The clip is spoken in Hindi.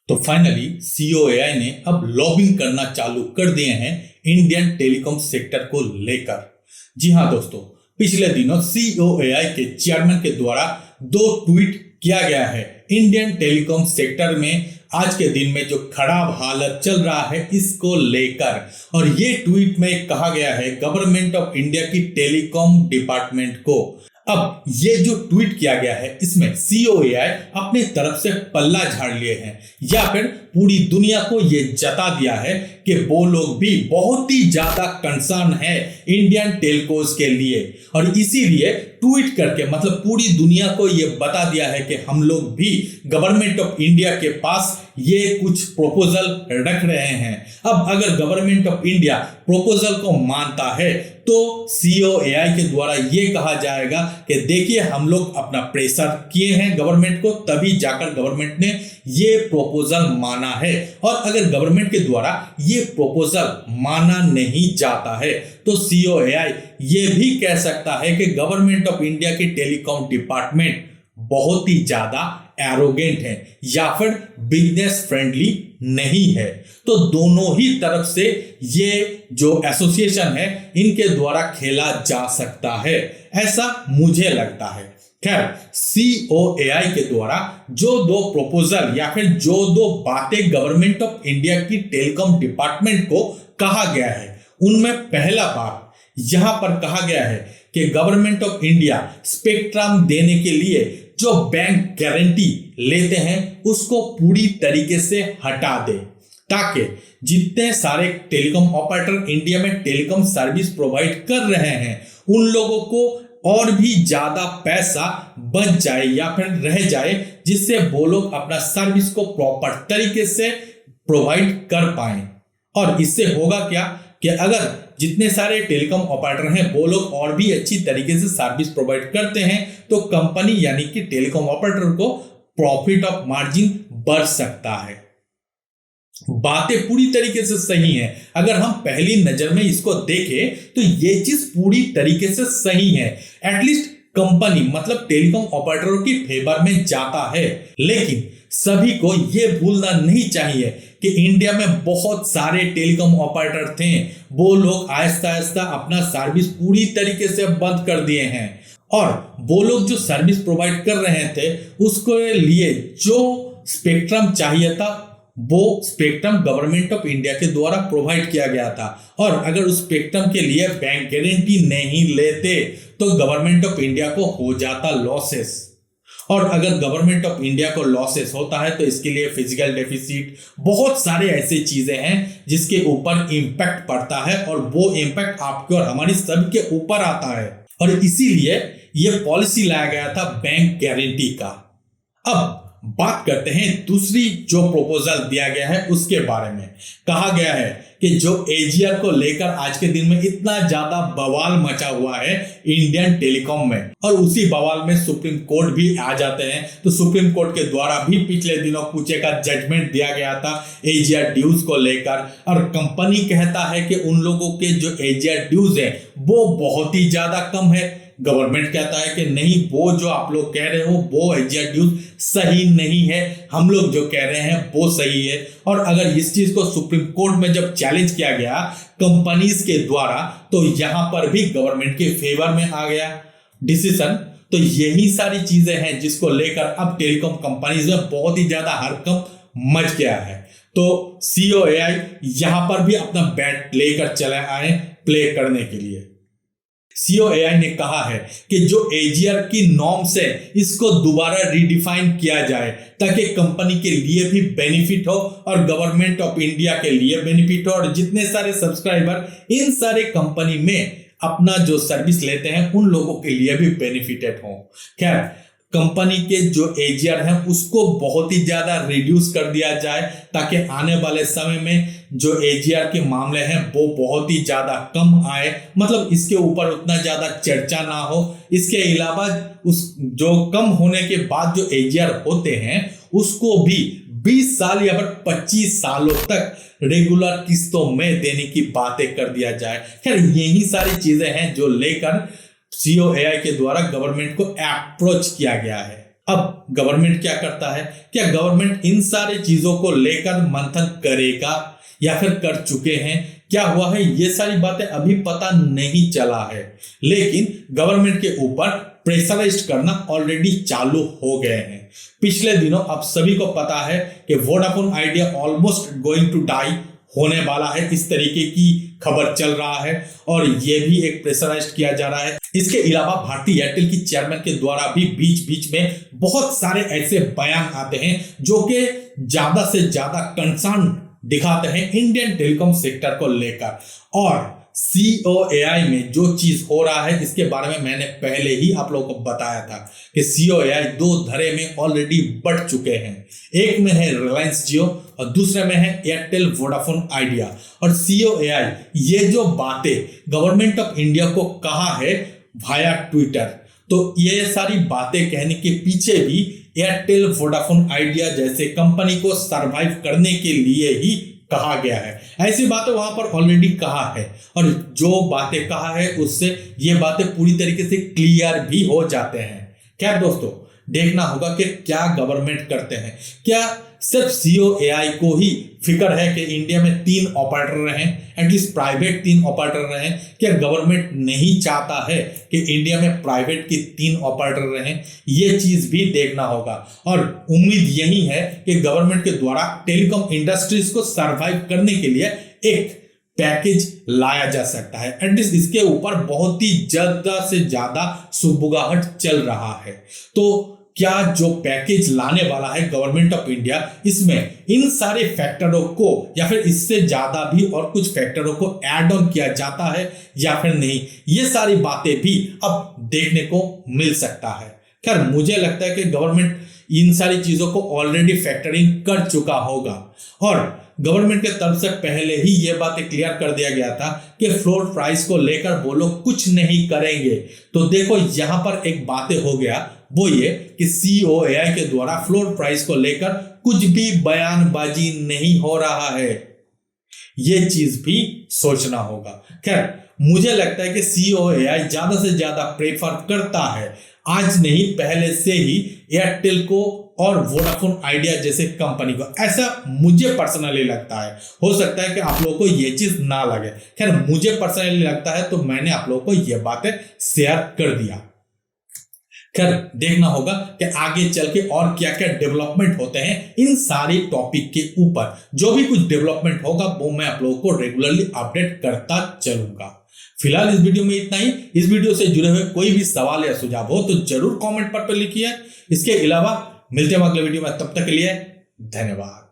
तो फाइनली सीओएआई ने अब लॉबिंग करना चालू कर दिए हैं इंडियन टेलीकॉम सेक्टर को लेकर। जी हां दोस्तों, पिछले दिनों सीओएआई के चेयरमैन के द्वारा 2 ट्वीट किया गया है इंडियन टेलीकॉम सेक्टर में आज के दिन में जो खराब हालत चल रहा है इसको लेकर। और ये ट्वीट में कहा गया है गवर्नमेंट ऑफ इंडिया की टेलीकॉम डिपार्टमेंट को। अब ये जो ट्वीट किया गया है इसमें सीओएआई अपने तरफ से पल्ला झाड़ लिए हैं या फिर पूरी दुनिया को ये जता दिया है कि वो लोग भी बहुत ही ज्यादा कंसर्न है इंडियन टेलकोज के लिए। और इसीलिए ट्वीट करके मतलब पूरी दुनिया को ये बता दिया है कि हम लोग भी गवर्नमेंट ऑफ इंडिया के पास ये कुछ प्रपोजल रख रहे हैं। अब अगर गवर्नमेंट ऑफ इंडिया प्रपोजल को मानता है तो सीओएआई के द्वारा ये कहा जाएगा कि देखिए हम लोग अपना प्रेशर किए हैं गवर्नमेंट को, तभी जाकर गवर्नमेंट ने ये प्रपोजल माना है। और अगर गवर्नमेंट के द्वारा ये प्रपोजल माना नहीं जाता है तो सीओएआई ये भी कह सकता है कि गवर्नमेंट ऑफ इंडिया की टेलीकॉम डिपार्टमेंट बहुत ही ज्यादा एरोगेंट है या फिर बिजनेस फ्रेंडली नहीं है। तो दोनों ही तरफ से ये जो एसोसिएशन है इनके द्वारा खेला जा सकता है, ऐसा मुझे लगता है। खैर, सीओएआई के द्वारा जो 2 प्रपोजल या फिर जो 2 बातें गवर्नमेंट ऑफ इंडिया की टेलीकॉम डिपार्टमेंट को कहा गया है उनमें पहला बात यहां पर कहा गया है कि गवर्नमेंट ऑफ इंडिया स्पेक्ट्रम देने के लिए जो बैंक गारंटी लेते हैं उसको पूरी तरीके से हटा दे, ताकि जितने सारे टेलीकॉम ऑपरेटर इंडिया में टेलीकॉम सर्विस प्रोवाइड कर रहे हैं उन लोगों को और भी ज्यादा पैसा बच जाए या फिर रह जाए, जिससे वो लोग अपना सर्विस को प्रॉपर तरीके से प्रोवाइड कर पाए। और इससे होगा क्या कि अगर जितने सारे टेलीकॉम ऑपरेटर हैं वो लोग और भी अच्छी तरीके से सर्विस प्रोवाइड करते हैं तो कंपनी यानी कि टेलीकॉम ऑपरेटर को प्रॉफिट ऑफ मार्जिन बढ़ सकता है। बातें पूरी तरीके से सही हैं। अगर हम पहली नजर में इसको देखें तो ये चीज पूरी तरीके से सही है। एटलीस्ट कंपनी मतलब टेलीकॉम ऑपरेटरों की फेवर में जाता है। लेकिन सभी को यह भूलना नहीं चाहिए कि इंडिया में बहुत सारे टेलीकॉम ऑपरेटर थे, वो लोग आहिस्ता आहिस्ता अपना सर्विस पूरी तरीके से बंद कर दिए हैं। और वो लोग जो सर्विस प्रोवाइड कर रहे थे उसके लिए जो स्पेक्ट्रम चाहिए था वो स्पेक्ट्रम गवर्नमेंट ऑफ इंडिया के द्वारा प्रोवाइड किया गया था। और अगर उस स्पेक्ट्रम के लिए बैंक गारंटी नहीं लेते तो गवर्नमेंट ऑफ इंडिया को हो जाता लॉसेस। और अगर गवर्नमेंट ऑफ इंडिया को लॉसेस होता है तो इसके लिए फिजिकल डेफिसिट, बहुत सारे ऐसे चीजें हैं जिसके ऊपर इंपैक्ट पड़ता है और वो इंपैक्ट आपके और हमारी सबके ऊपर आता है। और इसीलिए ये पॉलिसी लाया गया था बैंक गारंटी का। अब बात करते हैं दूसरी जो प्रपोजल दिया गया है उसके बारे में। कहा गया है कि जो एजीआर को लेकर आज के दिन में इतना ज्यादा बवाल मचा हुआ है इंडियन टेलीकॉम में, और उसी बवाल में सुप्रीम कोर्ट भी आ जाते हैं। तो सुप्रीम कोर्ट के द्वारा भी पिछले दिनों कुछ का जजमेंट दिया गया था एजीआर ड्यूज को लेकर। और कंपनी कहता है कि उन लोगों के जो एजीआर ड्यूज है वो बहुत ही ज्यादा कम है। गवर्नमेंट कहता है कि नहीं, वो जो आप लोग कह रहे हो वो एजीआर ड्यूज सही नहीं है, हम लोग जो कह रहे हैं वो सही है। और अगर इस चीज को सुप्रीम कोर्ट में जब चैलेंज किया गया कंपनीज के द्वारा तो यहां पर भी गवर्नमेंट के फेवर में आ गया डिसीजन। तो यही सारी चीजें हैं जिसको लेकर अब टेलीकॉम कंपनीज में बहुत ही ज्यादा हड़कंप मच गया है। तो सीओएआई यहां पर भी अपना बैट लेकर चले आए प्ले करने के लिए। सीओएआई ने कहा है कि जो एजीआर की नॉर्म्स है इसको दोबारा रिडिफाइन किया जाए ताकि कंपनी के लिए भी बेनिफिट हो और गवर्नमेंट ऑफ इंडिया के लिए बेनिफिट हो, और जितने सारे सब्सक्राइबर इन सारे कंपनी में अपना जो सर्विस लेते हैं उन लोगों के लिए भी बेनिफिटेड हो। खैर, कंपनी के जो एजीआर हैं उसको बहुत ही ज्यादा रिड्यूस कर दिया जाए ताकि आने वाले समय में जो एजीआर के मामले हैं वो बहुत ही ज्यादा कम आए, मतलब इसके ऊपर उतना ज्यादा चर्चा ना हो। इसके अलावा उस जो कम होने के बाद जो एजीआर होते हैं उसको भी 20 साल या फिर 25 सालों तक रेगुलर किस्तों में देने की बातें कर दिया जाए। खैर, यही सारी चीजें हैं जो लेकर सीओएआई के द्वारा गवर्नमेंट को अप्रोच किया गया है। अब गवर्नमेंट क्या करता है? क्या गवर्नमेंट इन सारी चीजों को लेकर मंथन करेगा या फिर कर चुके हैं? क्या हुआ है, ये सारी बातें अभी पता नहीं चला है, लेकिन गवर्नमेंट के ऊपर प्रेशराइज्ड करना ऑलरेडी चालू हो गए हैं। पिछले दिनों अब सभी को पता है कि Vodafone Idea almost going to die होने वाला है, इस तरीके की खबर चल रहा है और ये भी एक प्रेशराइज्ड किया जा रहा है। इसके अलावा भारतीय एयरटेल की चेयरमैन के द्वारा भी बीच बीच में बहुत सारे ऐसे बयान आते हैं जो कि ज्यादा से ज्यादा कंसर्न दिखाते हैं इंडियन टेलीकॉम सेक्टर को लेकर। और COAI में जो चीज हो रहा है इसके बारे में मैंने पहले ही आप लोगों को बताया था कि COAI दो धड़े में ऑलरेडी बढ़ चुके हैं। एक में है रिलायंस जियो और दूसरे में है एयरटेल वोडाफोन आइडिया। और COAI ये जो बातें गवर्नमेंट ऑफ इंडिया को कहा है वाया ट्विटर, तो ये सारी बातें कहने के पीछे भी एयरटेल वोडाफोन आइडिया जैसे कंपनी को सरवाइव करने के लिए ही कहा गया है। ऐसी बातें वहां पर ऑलरेडी कहा है और जो बातें कहा है उससे ये बातें पूरी तरीके से क्लियर भी हो जाते हैं। क्या दोस्तों, देखना होगा कि क्या गवर्नमेंट करते हैं। क्या सिर्फ COAI को ही फिक्र है कि इंडिया में 3 ऑपरेटर रहें, एटलीस्ट प्राइवेट 3 ऑपरेटर रहें? क्या गवर्नमेंट नहीं चाहता है कि इंडिया में प्राइवेट की 3 ऑपरेटर रहें? ये चीज भी देखना होगा और उम्मीद यही है कि गवर्नमेंट के द्वारा टेलीकॉम इंडस्ट्रीज को सरवाइव करने के लिए एक पैकेज लाया जा सकता है। एटलीस्ट इसके ऊपर बहुत ही ज्यादा से ज्यादा सुबुगाहट चल रहा है। तो क्या जो पैकेज लाने वाला है गवर्नमेंट ऑफ इंडिया, इसमें इन सारे फैक्टरों को या फिर इससे ज्यादा भी और कुछ फैक्टरों को ऐड ऑन किया जाता है या फिर नहीं, ये सारी बातें भी अब देखने को मिल सकता है। खैर मुझे लगता है कि गवर्नमेंट इन सारी चीजों को ऑलरेडी फैक्टरिंग कर चुका होगा और गवर्नमेंट के तरफ से पहले ही ये बातें क्लियर कर दिया गया था कि फ्लोर प्राइस को लेकर वो लोग कुछ नहीं करेंगे। तो देखो यहां पर एक बातें हो गया, वो ये कि COAI के द्वारा फ्लोर प्राइस को लेकर कुछ भी बयानबाजी नहीं हो रहा है, ये चीज भी सोचना होगा। खैर मुझे लगता है कि COAI ज्यादा से ज्यादा प्रेफर करता है, आज नहीं पहले से ही, एयरटेल को और वोडाफोन आइडिया जैसे कंपनी को। ऐसा मुझे पर्सनली लगता है, हो सकता है कि आप लोगों को ये चीज ना लगे। खैर मुझे पर्सनली लगता है तो मैंने आप लोगों को ये बातें शेयर कर दिया। खैर देखना होगा कि आगे चल के और क्या क्या डेवलपमेंट होते हैं इन सारी टॉपिक के ऊपर। जो भी कुछ डेवलपमेंट होगा वो मैं आप लोगों को रेगुलरली अपडेट करता चलूंगा। फिलहाल इस वीडियो में इतना ही। इस वीडियो से जुड़े हुए कोई भी सवाल या सुझाव हो तो जरूर कमेंट पर लिखिए। इसके अलावा मिलते हैं अगले वीडियो में, तब तक के लिए धन्यवाद।